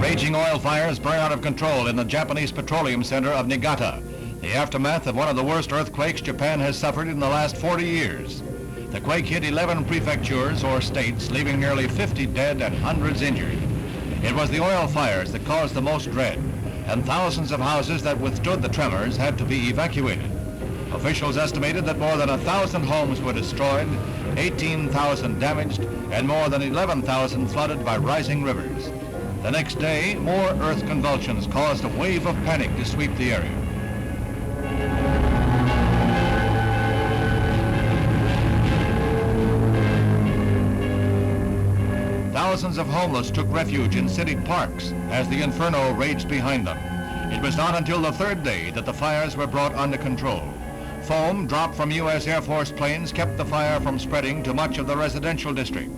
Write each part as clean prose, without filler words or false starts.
Raging oil fires burn out of control in the Japanese petroleum center of Niigata, the aftermath of one of the worst earthquakes Japan has suffered in the last 40 years. The quake hit 11 prefectures or states, leaving nearly 50 dead and hundreds injured. It was the oil fires that caused the most dread, and thousands of houses that withstood the tremors had to be evacuated. Officials estimated that more than 1,000 homes were destroyed, 18,000 damaged, and more than 11,000 flooded by rising rivers. The next day, more earth convulsions caused a wave of panic to sweep the area. Thousands of homeless took refuge in city parks as the inferno raged behind them. It was not until the third day that the fires were brought under control. Foam dropped from U.S. Air Force planes kept the fire from spreading to much of the residential district.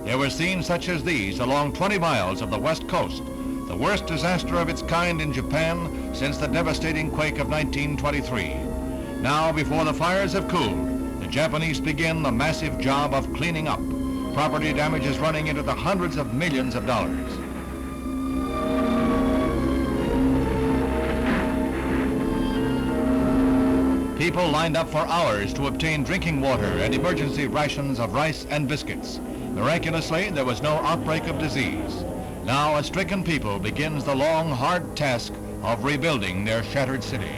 There were scenes such as these along 20 miles of the west coast, the worst disaster of its kind in Japan since the devastating quake of 1923. Now, before the fires have cooled, the Japanese begin the massive job of cleaning up. Property damage is running into the hundreds of millions of dollars. People lined up for hours to obtain drinking water and emergency rations of rice and biscuits. Miraculously, there was no outbreak of disease. Now, a stricken people begins the long, hard task of rebuilding their shattered city.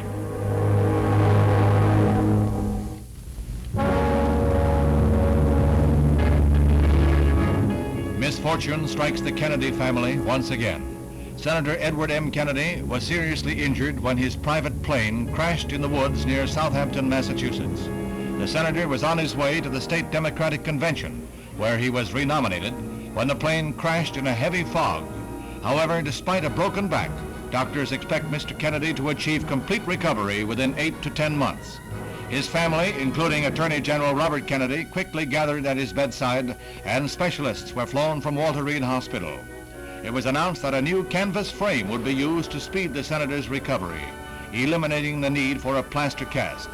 Misfortune strikes the Kennedy family once again. Senator Edward M. Kennedy was seriously injured when his private plane crashed in the woods near Southampton, Massachusetts. The senator was on his way to the state Democratic Convention, where he was renominated, when the plane crashed in a heavy fog. However, despite a broken back, doctors expect Mr. Kennedy to achieve complete recovery within 8 to 10 months. His family, including Attorney General Robert Kennedy, quickly gathered at his bedside, and specialists were flown from Walter Reed Hospital. It was announced that a new canvas frame would be used to speed the senator's recovery, eliminating the need for a plaster cast.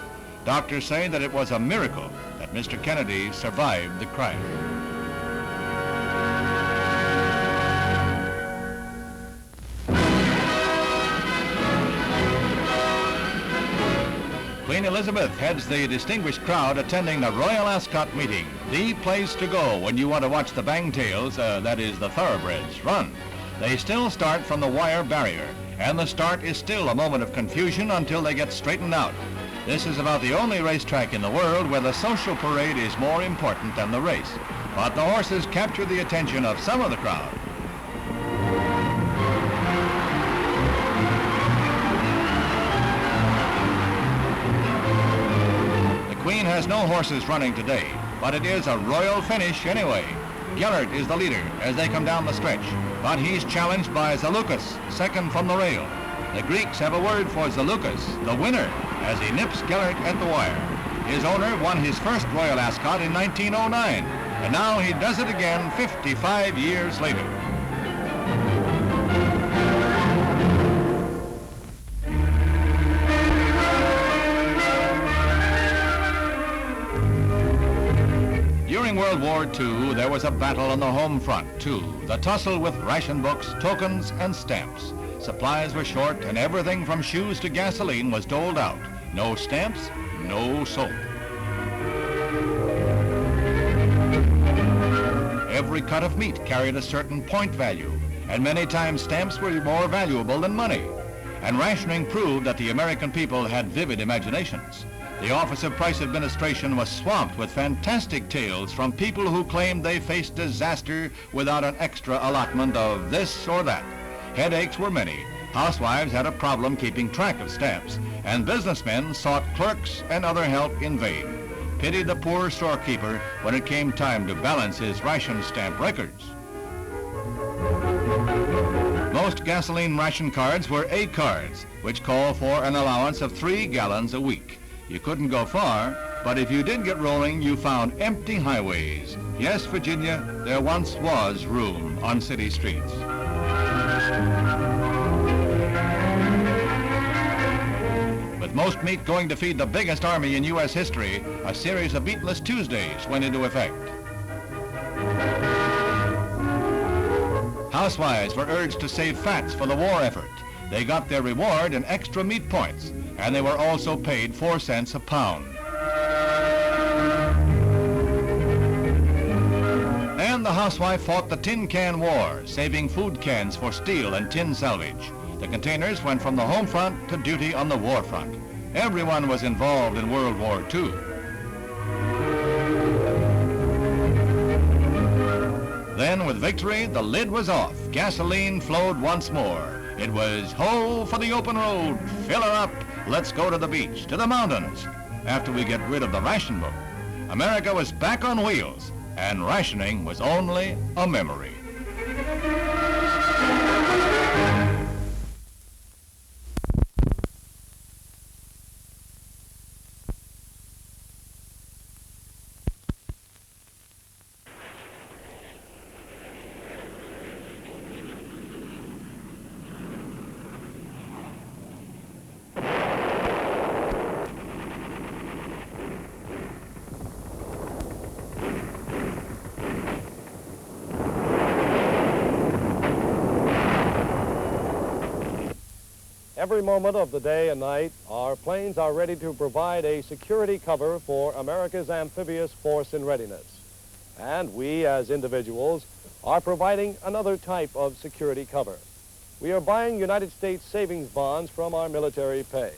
Doctors say that it was a miracle that Mr. Kennedy survived the crash. Queen Elizabeth heads the distinguished crowd attending the Royal Ascot meeting, the place to go when you want to watch the bangtails, that is the thoroughbreds, run. They still start from the wire barrier, and the start is still a moment of confusion until they get straightened out. This is about the only racetrack in the world where the social parade is more important than the race. But the horses capture the attention of some of the crowd. Queen has no horses running today, but it is a royal finish anyway. Gellert is the leader as they come down the stretch, but he's challenged by Zaleucus, second from the rail. The Greeks have a word for Zaleucus, the winner, as he nips Gellert at the wire. His owner won his first Royal Ascot in 1909, and now he does it again 55 years later. During World War II, there was a battle on the home front, too. The tussle with ration books, tokens, and stamps. Supplies were short, and everything from shoes to gasoline was doled out. No stamps, no soap. Every cut of meat carried a certain point value, and many times stamps were more valuable than money. And rationing proved that the American people had vivid imaginations. The Office of Price Administration was swamped with fantastic tales from people who claimed they faced disaster without an extra allotment of this or that. Headaches were many. Housewives had a problem keeping track of stamps, and businessmen sought clerks and other help in vain. Pity the poor storekeeper when it came time to balance his ration stamp records. Most gasoline ration cards were A cards, which call for an allowance of 3 gallons a week. You couldn't go far, but if you did get rolling, you found empty highways. Yes, Virginia, there once was room on city streets. With most meat going to feed the biggest army in U.S. history, a series of Meatless Tuesdays went into effect. Housewives were urged to save fats for the war effort. They got their reward in extra meat points, and they were also paid 4 cents a pound. And the housewife fought the tin can war, saving food cans for steel and tin salvage. The containers went from the home front to duty on the war front. Everyone was involved in World War II. Then, with victory, the lid was off. Gasoline flowed once more. It was, ho for the open road, fill her up, let's go to the beach, to the mountains. After we get rid of the ration book, America was back on wheels, and rationing was only a memory. Every moment of the day and night, our planes are ready to provide a security cover for America's amphibious force in readiness. And we, as individuals, are providing another type of security cover. We are buying United States savings bonds from our military pay.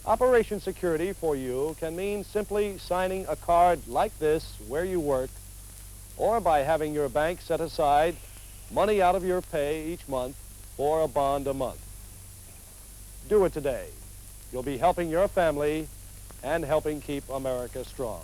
Operation security for you can mean simply signing a card like this where you work, or by having your bank set aside money out of your pay each month for a bond a month. Do it today. You'll be helping your family and helping keep America strong.